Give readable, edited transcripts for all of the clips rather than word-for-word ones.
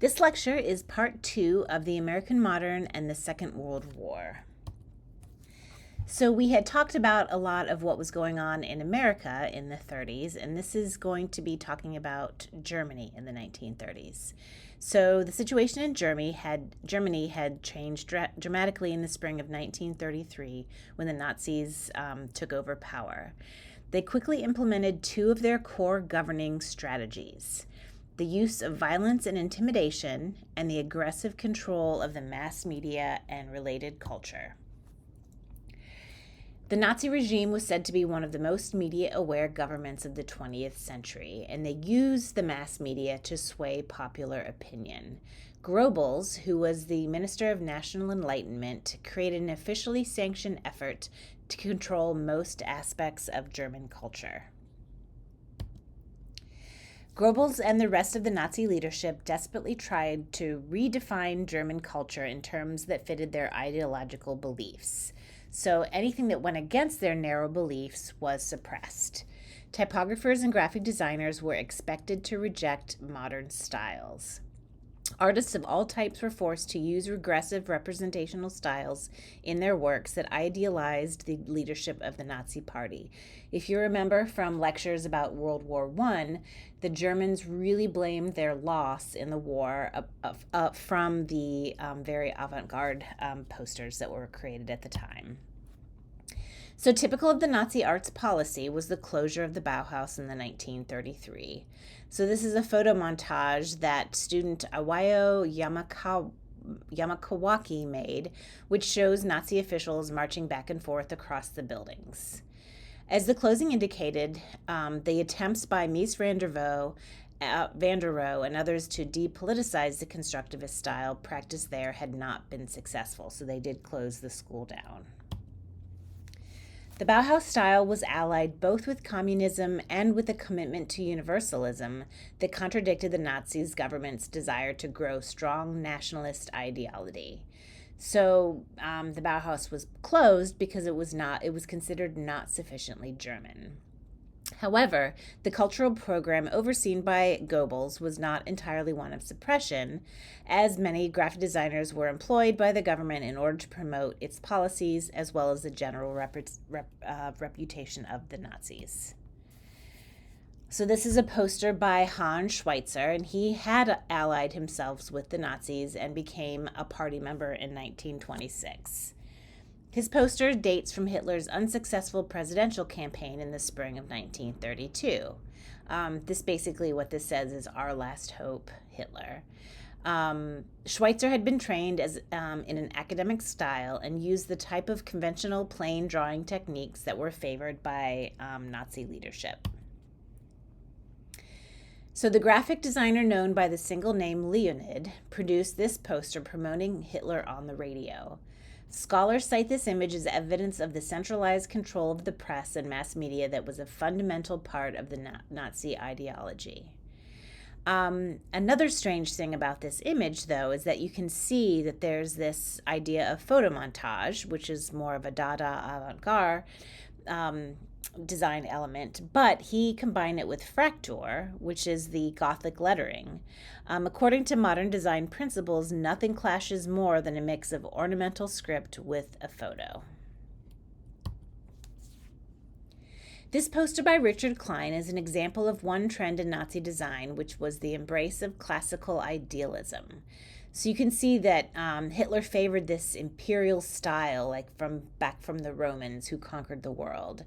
This lecture is part 2 of the American Modern and the Second World War. So we had talked about a lot of what was going on in America in the 30s, and this is going to be talking about Germany in the 1930s. So the situation in Germany had changed dramatically in the spring of 1933 when the Nazis took over power. They quickly implemented two of their core governing strategies: the use of violence and intimidation, and the aggressive control of the mass media and related culture. The Nazi regime was said to be one of the most media-aware governments of the 20th century, and they used the mass media to sway popular opinion. Goebbels, who was the Minister of National Enlightenment, created an officially sanctioned effort to control most aspects of German culture. Goebbels and the rest of the Nazi leadership desperately tried to redefine German culture in terms that fitted their ideological beliefs. So anything that went against their narrow beliefs was suppressed. Typographers and graphic designers were expected to reject modern styles. Artists of all types were forced to use regressive representational styles in their works that idealized the leadership of the Nazi Party. If you remember from lectures about World War I, the Germans really blamed their loss in the war from the very avant-garde posters that were created at the time. So typical of the Nazi arts policy was the closure of the Bauhaus in the 1933. So this is a photo montage that student Awayo Yamakawaki made, which shows Nazi officials marching back and forth across the buildings. As the closing indicated, the attempts by Mies van der Rohe and others to depoliticize the constructivist style practiced there had not been successful, so they did close the school down. The Bauhaus style was allied both with communism and with a commitment to universalism that contradicted the Nazis' government's desire to grow strong nationalist ideology. So the Bauhaus was closed because it was considered not sufficiently German. However, the cultural program overseen by Goebbels was not entirely one of suppression, as many graphic designers were employed by the government in order to promote its policies as well as the general reputation of the Nazis. So this is a poster by Hans Schweitzer, and he had allied himself with the Nazis and became a party member in 1926. His poster dates from Hitler's unsuccessful presidential campaign in the spring of 1932. What this says is "Our last hope, Hitler." Schweitzer had been trained in an academic style and used the type of conventional plain drawing techniques that were favored by Nazi leadership. So the graphic designer known by the single name Leonid produced this poster promoting Hitler on the radio. Scholars cite this image as evidence of the centralized control of the press and mass media that was a fundamental part of the Nazi ideology. Another strange thing about this image, though, is that you can see that there's this idea of photo montage, which is more of a Dada avant-garde design element, but he combined it with fraktur, which is the Gothic lettering. According to modern design principles, nothing clashes more than a mix of ornamental script with a photo. This poster by Richard Klein is an example of one trend in Nazi design, which was the embrace of classical idealism. So you can see that Hitler favored this imperial style, like back from the Romans who conquered the world.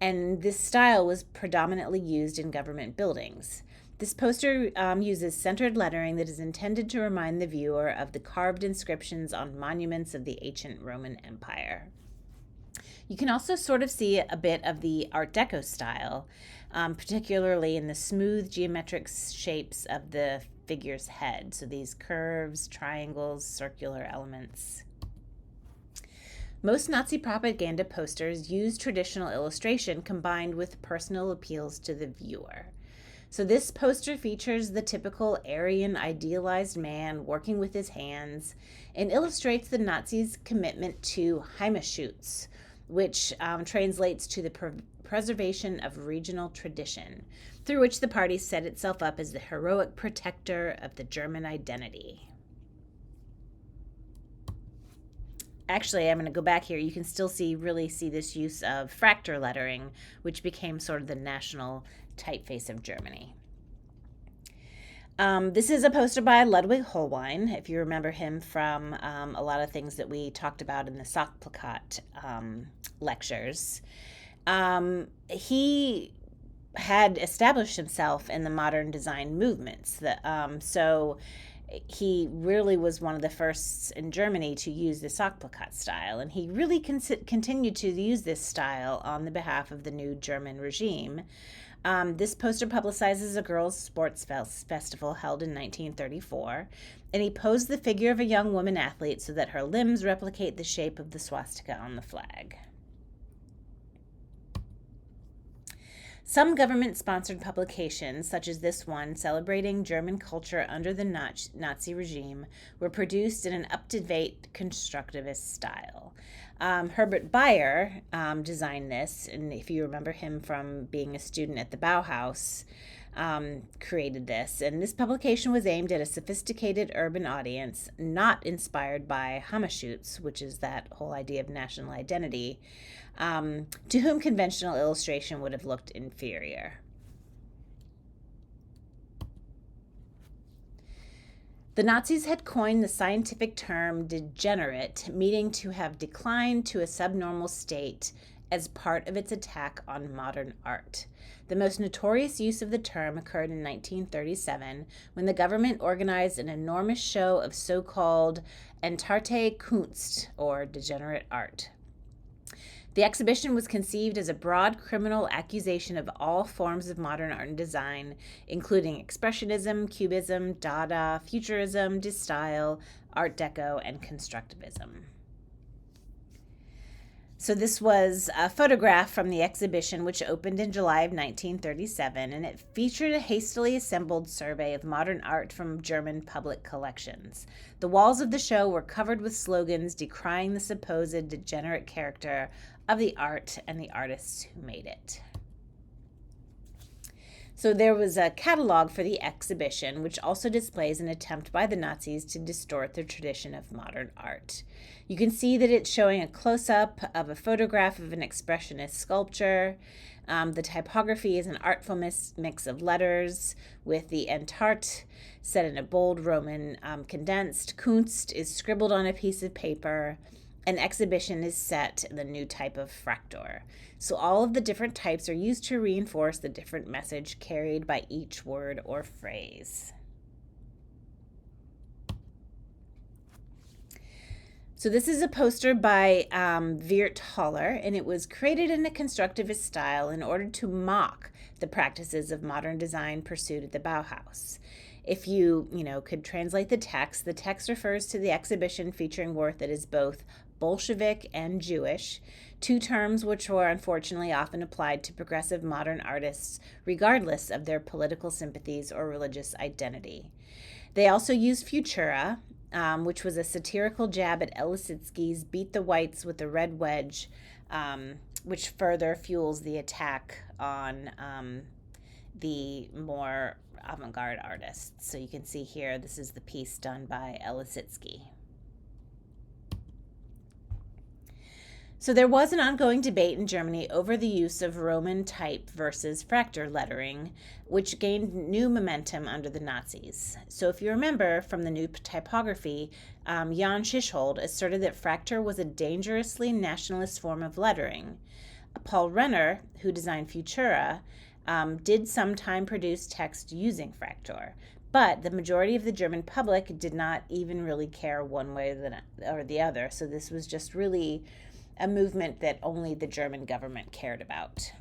And this style was predominantly used in government buildings. This poster uses centered lettering that is intended to remind the viewer of the carved inscriptions on monuments of the ancient Roman Empire. You can also sort of see a bit of the Art Deco style, particularly in the smooth geometric shapes of the figure's head. So these curves, triangles, circular elements. Most Nazi propaganda posters use traditional illustration combined with personal appeals to the viewer. So this poster features the typical Aryan idealized man working with his hands and illustrates the Nazis' commitment to Heimatschutz, which translates to the preservation of regional tradition. through which the party set itself up as the heroic protector of the German identity. Actually, I'm going to go back here. You can still really see this use of fractal lettering, which became sort of the national typeface of Germany. This is a poster by Ludwig Hohlwein, if you remember him from a lot of things that we talked about in the Sachplakat lectures. He had established himself in the modern design movements. So he really was one of the first in Germany to use the Sachplakat style, and he really continued to use this style on the behalf of the new German regime. This poster publicizes a girls' sports festival held in 1934, and he posed the figure of a young woman athlete so that her limbs replicate the shape of the swastika on the flag. Some government-sponsored publications, such as this one celebrating German culture under the Nazi regime, were produced in an up-to-date constructivist style. Herbert Bayer designed this, and if you remember him from being a student at the Bauhaus, created this. And this publication was aimed at a sophisticated urban audience, not inspired by Hammerschutz, which is that whole idea of national identity, to whom conventional illustration would have looked inferior. The Nazis had coined the scientific term degenerate, meaning to have declined to a subnormal state as part of its attack on modern art. The most notorious use of the term occurred in 1937 when the government organized an enormous show of so-called Entarete Kunst, or degenerate art. The exhibition was conceived as a broad criminal accusation of all forms of modern art and design, including Expressionism, Cubism, Dada, Futurism, De-Style, Art Deco, and Constructivism. So this was a photograph from the exhibition, which opened in July of 1937, and it featured a hastily assembled survey of modern art from German public collections. The walls of the show were covered with slogans decrying the supposed degenerate character of the art and the artists who made it. So there was a catalog for the exhibition, which also displays an attempt by the Nazis to distort the tradition of modern art. You can see that it's showing a close-up of a photograph of an expressionist sculpture. The typography is an artful mix of letters, with the Entart set in a bold Roman condensed. Kunst is scribbled on a piece of paper. An exhibition is set in the new type of fractor. So all of the different types are used to reinforce the different message carried by each word or phrase. So this is a poster by Wirt Haller, and it was created in a constructivist style in order to mock the practices of modern design pursued at the Bauhaus. If you could translate the text refers to the exhibition featuring work that is both Bolshevik and Jewish, two terms which were unfortunately often applied to progressive modern artists regardless of their political sympathies or religious identity. They also used Futura, which was a satirical jab at Elisitsky's Beat the Whites with the Red Wedge, which further fuels the attack on the more avant-garde artists. So you can see here, this is the piece done by Elisitsky. So there was an ongoing debate in Germany over the use of Roman type versus fractal lettering, which gained new momentum under the Nazis. So if you remember from the new typography, Jan Schishold asserted that fractal was a dangerously nationalist form of lettering. Paul Renner, who designed Futura, did sometime produce text using fractal, but the majority of the German public did not even really care one way or the other. So this was just really a movement that only the German government cared about.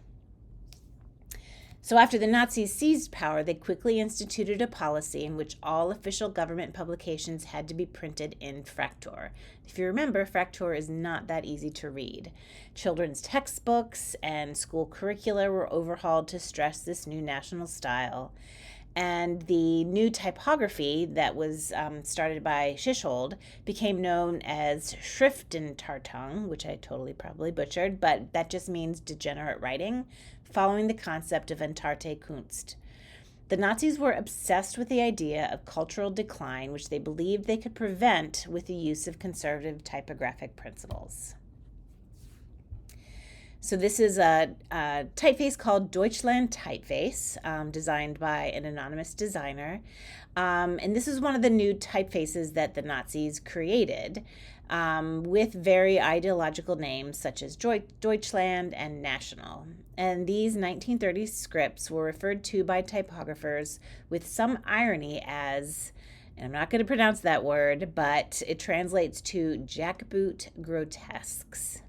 So after the Nazis seized power, they quickly instituted a policy in which all official government publications had to be printed in fractal. If you remember, fractal is not that easy to read. Children's textbooks and school curricula were overhauled to stress this new national style. And the new typography that was started by Schischhold became known as Schriftentartung, which I totally probably butchered, but that just means degenerate writing, following the concept of Entarte Kunst. The Nazis were obsessed with the idea of cultural decline, which they believed they could prevent with the use of conservative typographic principles. So this is a typeface called Deutschland typeface, designed by an anonymous designer. And this is one of the new typefaces that the Nazis created, with very ideological names such as Deutschland and National. And these 1930s scripts were referred to by typographers with some irony as, and I'm not going to pronounce that word, but it translates to jackboot grotesques.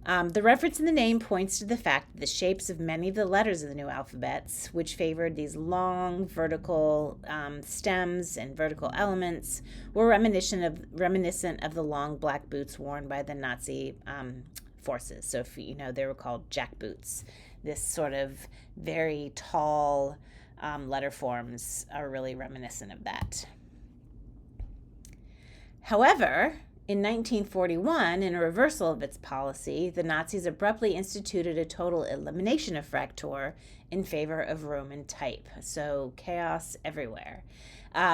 The reference in the name points to the fact that the shapes of many of the letters of the new alphabets, which favored these long vertical stems and vertical elements, were reminiscent of the long black boots worn by the Nazi forces. So, if you know, they were called jackboots. This sort of very tall letter forms are really reminiscent of that. However, in 1941, in a reversal of its policy, the Nazis abruptly instituted a total elimination of fraktur in favor of Roman type. So chaos everywhere.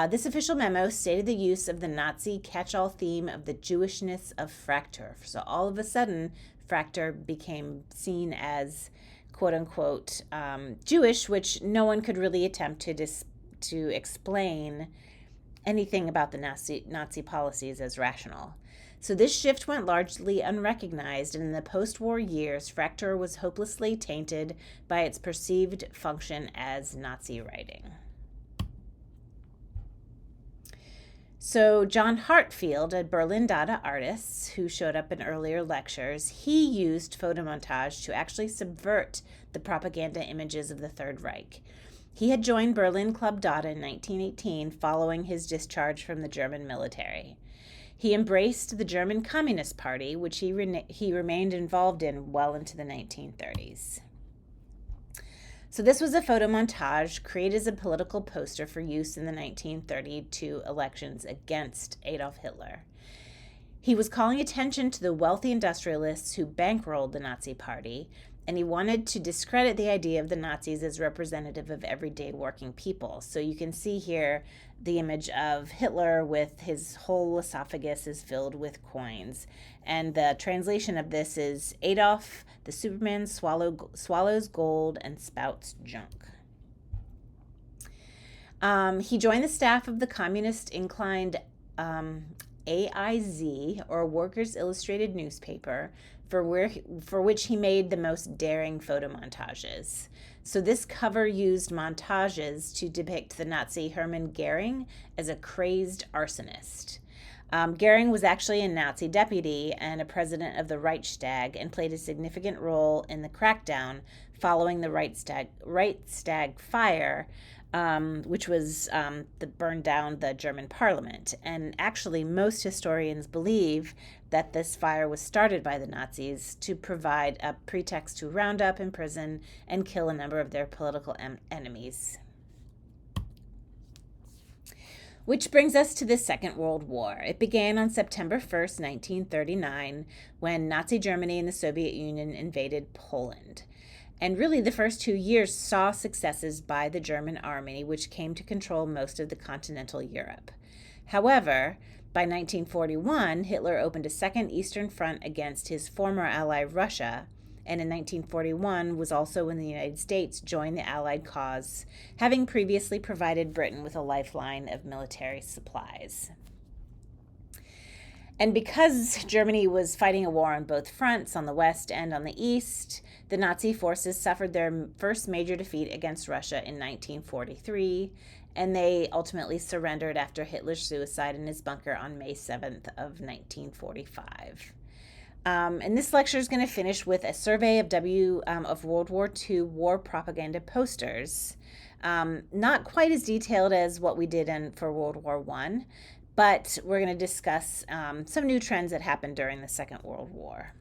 This official memo stated the use of the Nazi catch-all theme of the Jewishness of fraktur. So all of a sudden, fraktur became seen as quote-unquote Jewish, which no one could really attempt to explain anything about the Nazi policies as rational. So this shift went largely unrecognized, and in the post-war years, fraktur was hopelessly tainted by its perceived function as Nazi writing. So John Hartfield, a Berlin Dada artist who showed up in earlier lectures, he used photomontage to actually subvert the propaganda images of the Third Reich. He had joined Berlin Club Dada in 1918 following his discharge from the German military. He embraced the German Communist Party, which he remained involved in well into the 1930s. So this was a photomontage created as a political poster for use in the 1932 elections against Adolf Hitler. He was calling attention to the wealthy industrialists who bankrolled the Nazi Party, and he wanted to discredit the idea of the Nazis as representative of everyday working people. So you can see here the image of Hitler with his whole esophagus is filled with coins. And the translation of this is, Adolf, the Superman swallows gold and spouts junk. He joined the staff of the communist-inclined AIZ, or Workers' Illustrated newspaper, for which he made the most daring photomontages. So this cover used montages to depict the Nazi Hermann Goering as a crazed arsonist. Goering was actually a Nazi deputy and a president of the Reichstag, and played a significant role in the crackdown following the Reichstag fire, which was that burned down the German parliament. And actually, most historians believe that this fire was started by the Nazis to provide a pretext to round up, imprison, and kill a number of their political enemies. Which brings us to the Second World War. It began on September 1st, 1939, when Nazi Germany and the Soviet Union invaded Poland. And really, the first 2 years saw successes by the German army, which came to control most of the continental Europe. However, by 1941, Hitler opened a second Eastern Front against his former ally Russia, and in 1941 was also when the United States joined the Allied cause, having previously provided Britain with a lifeline of military supplies. And because Germany was fighting a war on both fronts, on the west and on the east, the Nazi forces suffered their first major defeat against Russia in 1943, and they ultimately surrendered after Hitler's suicide in his bunker on May 7th of 1945. And this lecture is going to finish with a survey of World War II war propaganda posters. Not quite as detailed as what we did for World War I, but we're going to discuss some new trends that happened during the Second World War.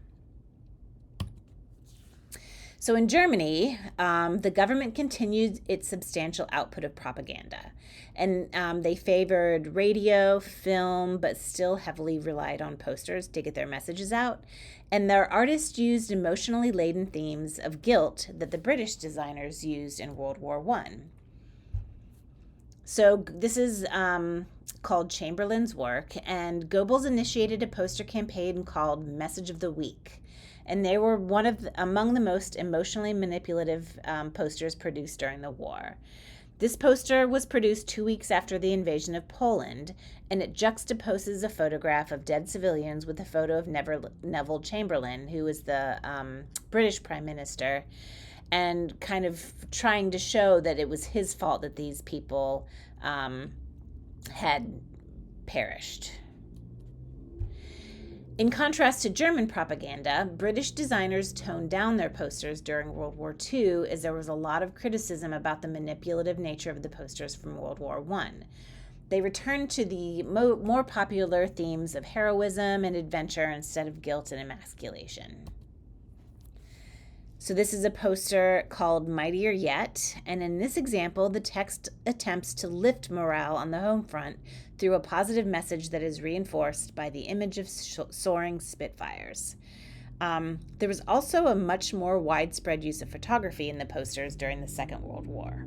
So in Germany, the government continued its substantial output of propaganda. And they favored radio, film, but still heavily relied on posters to get their messages out. And their artists used emotionally laden themes of guilt that the British designers used in World War I. So this is called Chamberlain's work, and Goebbels initiated a poster campaign called Message of the Week. And they were among the most emotionally manipulative posters produced during the war. This poster was produced 2 weeks after the invasion of Poland, and it juxtaposes a photograph of dead civilians with a photo of Neville Chamberlain, who was the British Prime Minister, and kind of trying to show that it was his fault that these people had perished. In contrast to German propaganda, British designers toned down their posters during World War II, as there was a lot of criticism about the manipulative nature of the posters from World War I. They returned to the more popular themes of heroism and adventure instead of guilt and emasculation. So this is a poster called Mightier Yet, and in this example, the text attempts to lift morale on the home front through a positive message that is reinforced by the image of soaring Spitfires. There was also a much more widespread use of photography in the posters during the Second World War.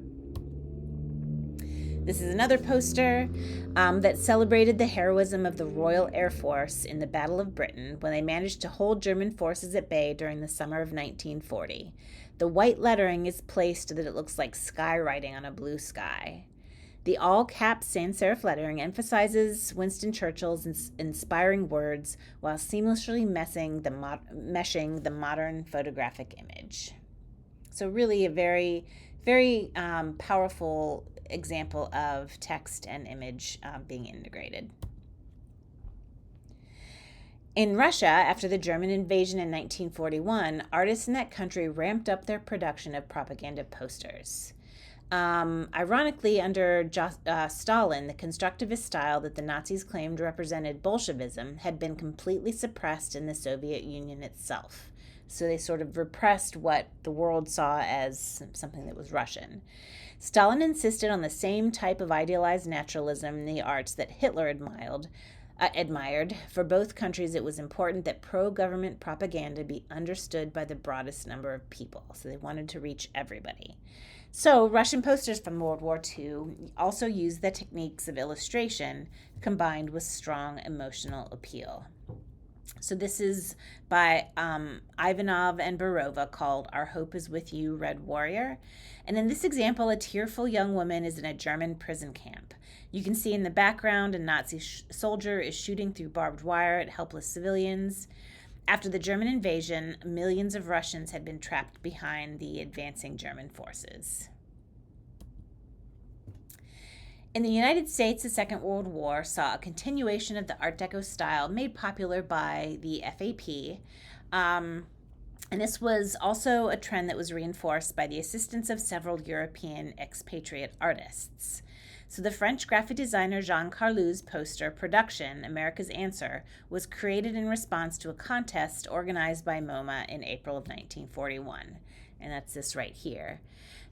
This is another poster that celebrated the heroism of the Royal Air Force in the Battle of Britain when they managed to hold German forces at bay during the summer of 1940. The white lettering is placed so that it looks like skywriting on a blue sky. The all-caps sans serif lettering emphasizes Winston Churchill's inspiring words while seamlessly meshing the modern photographic image. So really a very, very powerful example of text and image being integrated. In Russia, after the German invasion in 1941, artists in that country ramped up their production of propaganda posters. Ironically, under Stalin, the constructivist style that the Nazis claimed represented Bolshevism had been completely suppressed in the Soviet Union itself. So they sort of repressed what the world saw as something that was Russian. Stalin insisted on the same type of idealized naturalism in the arts that Hitler admired. For both countries, it was important that pro-government propaganda be understood by the broadest number of people. So they wanted to reach everybody. So Russian posters from World War II also used the techniques of illustration combined with strong emotional appeal. So this is by Ivanov and Barova, called Our Hope is With You, Red Warrior. And in this example, a tearful young woman is in a German prison camp. You can see in the background a Nazi soldier is shooting through barbed wire at helpless civilians. After the German invasion, millions of Russians had been trapped behind the advancing German forces. In the United States, the Second World War saw a continuation of the Art Deco style made popular by the FAP. And this was also a trend that was reinforced by the assistance of several European expatriate artists. So the French graphic designer Jean Carlou's poster production, America's Answer, was created in response to a contest organized by MoMA in April of 1941. And that's this right here.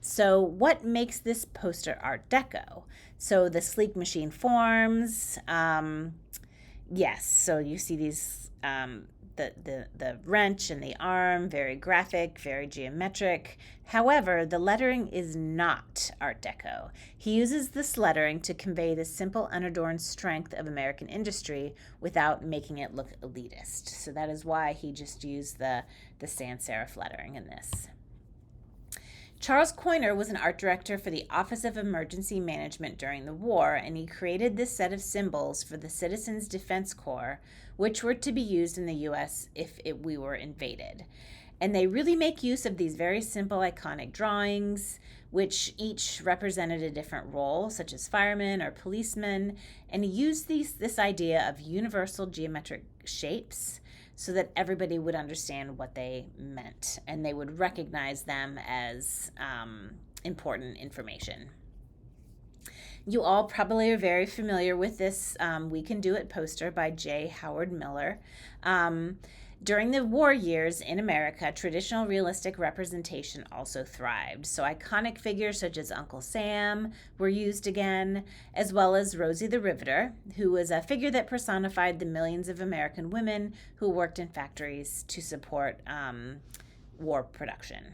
So what makes this poster Art Deco? So the sleek machine forms, yes, so you see these, the wrench and the arm, very graphic, very geometric. However, the lettering is not Art Deco. He uses this lettering to convey the simple, unadorned strength of American industry without making it look elitist. So that is why he just used the sans serif lettering in this. Charles Coiner was an art director for the Office of Emergency Management during the war, and he created this set of symbols for the Citizens Defense Corps, which were to be used in the U.S. if we were invaded. And they really make use of these very simple, iconic drawings, which each represented a different role, such as firemen or policemen, and he used this idea of universal geometric shapes so that everybody would understand what they meant, and they would recognize them as important information. You all probably are very familiar with this We Can Do It poster by J. Howard Miller. During the war years in America, traditional realistic representation also thrived. So iconic figures such as Uncle Sam were used again, as well as Rosie the Riveter, who was a figure that personified the millions of American women who worked in factories to support war production.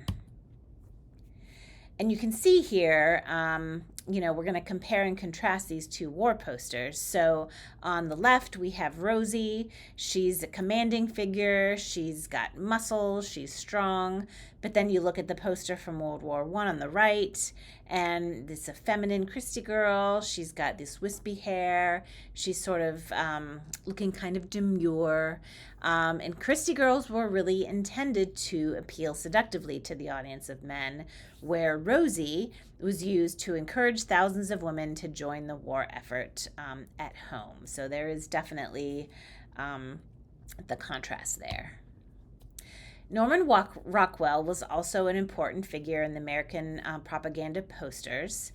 And you can see here, we're going to compare and contrast these two war posters. So on the left, we have Rosie. She's a commanding figure. She's got muscles. She's strong. But then you look at the poster from World War I on the right, and this a feminine Christie girl. She's got this wispy hair. She's sort of looking kind of demure. And Christie girls were really intended to appeal seductively to the audience of men, where Rosie was used to encourage thousands of women to join the war effort at home. So there is definitely the contrast there. Norman Rockwell was also an important figure in the American propaganda posters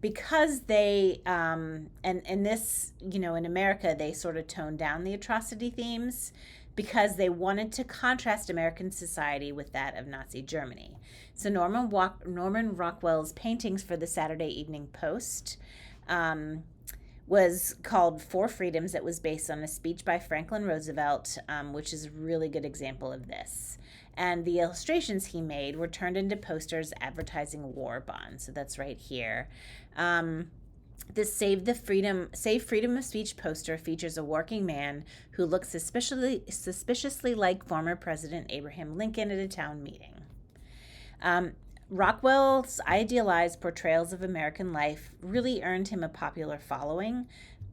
because they, and this, in America, they sort of toned down the atrocity themes because they wanted to contrast American society with that of Nazi Germany. So Norman Rockwell's paintings for the Saturday Evening Post was called Four Freedoms. It was based on a speech by Franklin Roosevelt, which is a really good example of this. And the illustrations he made were turned into posters advertising war bonds. So that's right here. This Save Freedom of Speech poster features a working man who looks suspiciously like former President Abraham Lincoln at a town meeting. Rockwell's idealized portrayals of American life really earned him a popular following,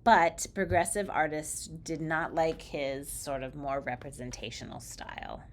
but progressive artists did not like his sort of more representational style.